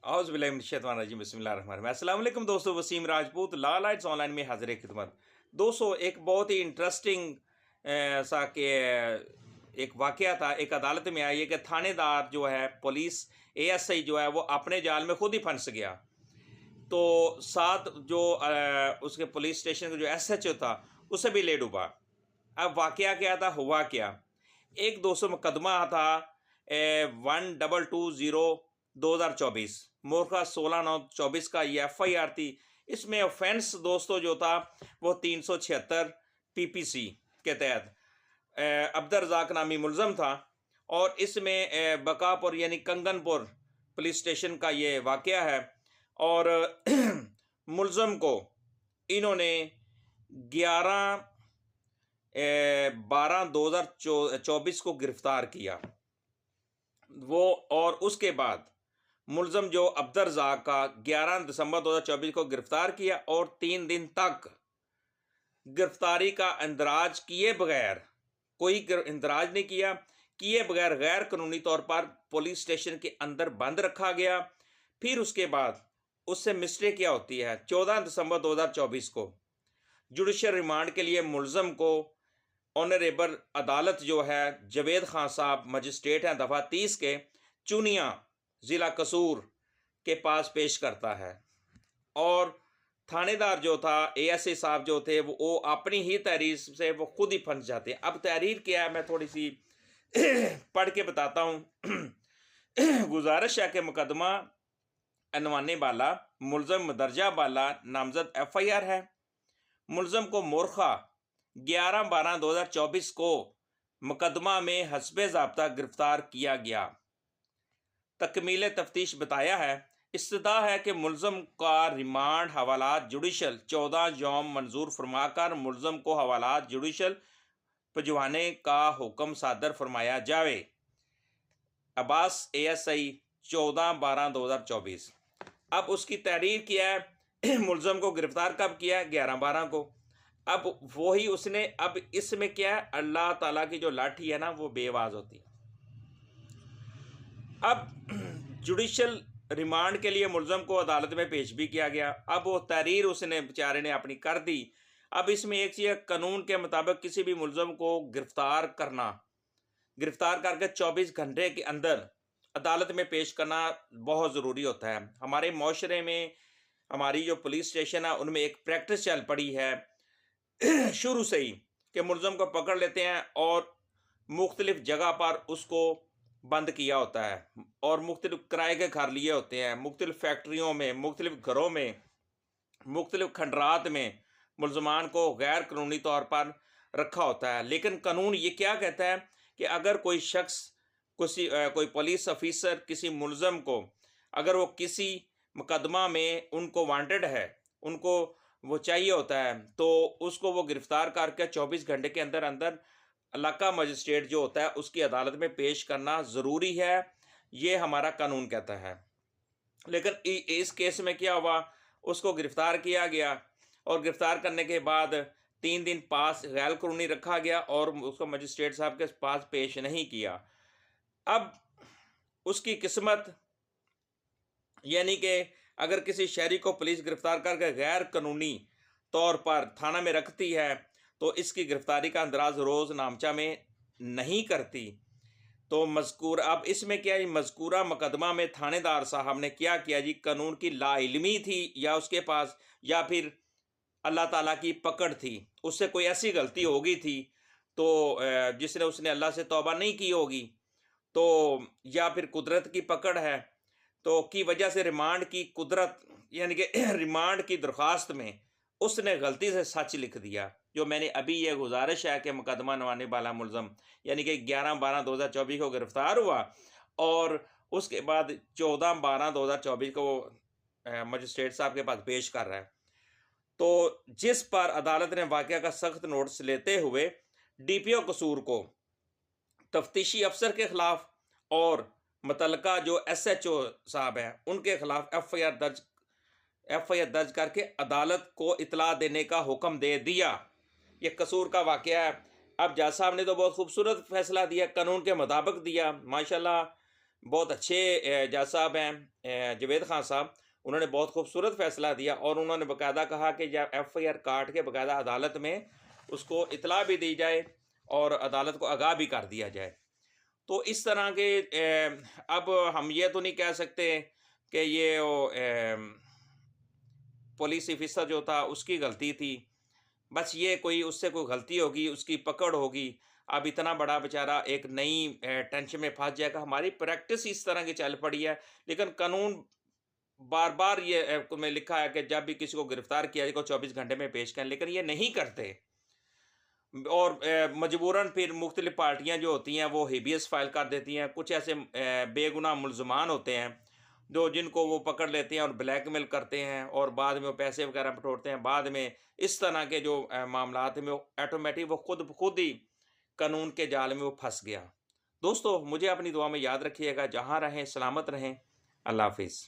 औज़ुबिल्लाहिमिनश्शैतानिर्रजीम बिस्मिल्लाहिर्रहमानिर्रहीम। अस्सलाम वालेकुम दोस्तों, Waseem Rajput Law Lights online में हाजिर खिदमत। दोस्तों, एक बहुत ही इंटरेस्टिंग सा के एक वाक़या था। एक अदालत में आई है कि थानेदार जो है, पुलिस एएसआई जो है, वो अपने जाल में खुद ही फंस गया। तो साथ जो उसके पुलिस स्टेशन का जो एसएचओ था, उसे भी ले डूबा। अब वाक़या क्या था, हुआ क्या? एक 200 मुकदमा था 1220/2024 मोरखा 16/9/24 का ये एफआईआर थी। इसमें ऑफेंस दोस्तों जो था वो 376 पीपीसी के तहत अब्दुल रज़ाक नामी मुलज़म था। और इसमें बकापुर यानी कंगनपुर पुलिस स्टेशन का ये वाक़या है। और मुलज़म को इन्होंने 11/12/2024 को गिरफ्तार किया वो। और उसके बाद मुलज़म जो अब्दुल रज़ाक का 11 दिसंबर 2024 को गिरफ्तार किया और 3 दिन तक गिरफ्तारी का इंदराज किए बगैर, कोई इंदराज नहीं किए बगैर गैर कानूनी तौर पर पुलिस स्टेशन के अंदर बंद रखा गया। फिर उसके बाद उससे मिस्टेक क्या होती है, 14 दिसंबर 2024 को जुडिशल रिमांड के लिए मुलज़म को ऑनरेबल अदालत जो है जवेद खान साहब मजिस्ट्रेट हैं दफ़ा 30 के चुनिया ज़िला कसूर के पास पेश करता है। और थानेदार जो था एएसआई साहब जो थे वो अपनी ही तहरीर से वो खुद ही फंस जाते हैं। अब तहरीर क्या है, मैं थोड़ी सी पढ़ के बताता हूँ। गुजारिश है कि मुकदमा अनवाने बाला मुलज़म दर्जा बाला नामजद एफआईआर है। मुलज़म को मोरखा 11/12/2024 को मुकदमा में हस्बे ज़ाब्ता गिरफ्तार किया गया। तकमील तफ्तीश बताया है, इस्तदा है कि मुलज़म का रिमांड हवालात जुडिशल 14 यौम मंजूर फरमाकर मुलज़म को हवालात जुडिशल भिजवाने का हुक्म सादर फरमाया जावे। अब्बास एएसआई 14/12/2024। अब उसकी तहरीर किया है, मुलज़म को गिरफ्तार कब किया है, 11/12 को। अब वही उसने, अब इसमें क्या है, अल्लाह ताला की जो लाठी है ना वो बेआवाज़ होती है। अब जुडिशल रिमांड के लिए मुलज़म को अदालत में पेश भी किया गया। अब वो तहरीर उसने बेचारे ने अपनी कर दी। अब इसमें एक चीज़, कानून के मुताबिक किसी भी मुलज़म को गिरफ्तार करके 24 घंटे के अंदर अदालत में पेश करना बहुत ज़रूरी होता है। हमारे माशरे में हमारी जो पुलिस स्टेशन है उनमें एक प्रैक्टिस चल पड़ी है शुरू से ही कि मुलज़म को पकड़ लेते हैं और मुख्तलिफ जगह पर उसको बंद किया होता है और मुख्तलिफ किराए के घर लिए होते हैं, मुख्तलिफ फैक्ट्रियों में, मुख्तलिफ घरों में, मुख्तलिफ खंडरात में मुलजमान को गैर कानूनी तौर पर रखा होता है। लेकिन कानून ये क्या कहता है कि अगर कोई शख्स कोई पुलिस ऑफिसर किसी मुलज़म को, अगर वो किसी मुकदमा में उनको वांटेड है, उनको वो चाहिए होता है, तो उसको वो गिरफ्तार करके 24 घंटे के अंदर अंदर इलाका मजिस्ट्रेट जो होता है उसकी अदालत में पेश करना ज़रूरी है। ये हमारा कानून कहता है। लेकिन इस केस में क्या हुआ, उसको गिरफ़्तार किया गया और गिरफ़्तार करने के बाद 3 दिन पास गैर कानूनी रखा गया और उसको मजिस्ट्रेट साहब के पास पेश नहीं किया। अब उसकी किस्मत, यानी कि अगर किसी शहरी को पुलिस गिरफ़्तार करके गैर कानूनी तौर पर थाना में रखती है तो इसकी गिरफ्तारी का अंदराज रोज़ नामचा में नहीं करती। तो मज़कूर, अब इसमें क्या है, मज़कूरा मुकदमा में थानेदार साहब ने क्या किया जी, कानून की लाइल्मी थी या उसके पास, या फिर अल्लाह ताला की पकड़ थी, उससे कोई ऐसी गलती होगी थी तो जिसने उसने अल्लाह से तौबा नहीं की होगी, तो या फिर कुदरत की पकड़ है तो की वजह से रिमांड की कुदरत, यानी कि रिमांड की दरख्वास्त में उसने गलती से सच लिख दिया। जो मैंने अभी ये गुजारिश है कि मुकदमा नवाने वाला मुलज़म यानी कि 11/12/2024 को गिरफ़्तार हुआ और उसके बाद 14/12/2024 को मजिस्ट्रेट साहब के पास पेश कर रहा है। तो जिस पर अदालत ने वाक़या का सख्त नोटिस लेते हुए डीपीओ कसूर को तफ्तीशी अफसर के ख़िलाफ़ और मुतल्लिका जो एसएचओ साहब हैं उनके ख़िलाफ़ एफआईआर दर्ज करके अदालत को इतला देने का हुक्म दे दिया। ये कसूर का वाक़या है। अब जज साहब ने तो बहुत खूबसूरत फ़ैसला दिया, कानून के मुताबिक दिया। माशाल्लाह बहुत अच्छे जज साहब हैं जावेद खान साहब, उन्होंने बहुत खूबसूरत फ़ैसला दिया और उन्होंने बाकायदा कहा कि जब एफआईआर काट के बाकायदा अदालत में उसको इतला भी दी जाए और अदालत को आगाह भी कर दिया जाए। तो इस तरह के अब हम ये तो नहीं कह सकते कि ये पुलिस ऑफिसर जो था उसकी गलती थी। बस ये कोई उससे कोई गलती होगी, उसकी पकड़ होगी। अब इतना बड़ा बेचारा एक नई टेंशन में फँस जाएगा। हमारी प्रैक्टिस इस तरह की चल पड़ी है, लेकिन कानून बार-बार ये में लिखा है कि जब भी किसी को गिरफ्तार किया जाएगा 24 घंटे में पेश करें, लेकिन ये नहीं करते। और मजबूरन फिर मुख्तलिफ पार्टियाँ जो होती हैं वो हेबियस फाइल कर देती हैं। कुछ ऐसे बेगुनाह मुल्ज़मान होते हैं जो जिनको वो पकड़ लेते हैं और ब्लैकमेल करते हैं और बाद में वो पैसे वगैरह बटोरते हैं। बाद में इस तरह के जो मामलात में वो ऑटोमेटिक वो खुद ब खुद ही कानून के जाल में वो फँस गया। दोस्तों, मुझे अपनी दुआ में याद रखिएगा, जहाँ रहें सलामत रहें। अल्लाह हाफ़िज़।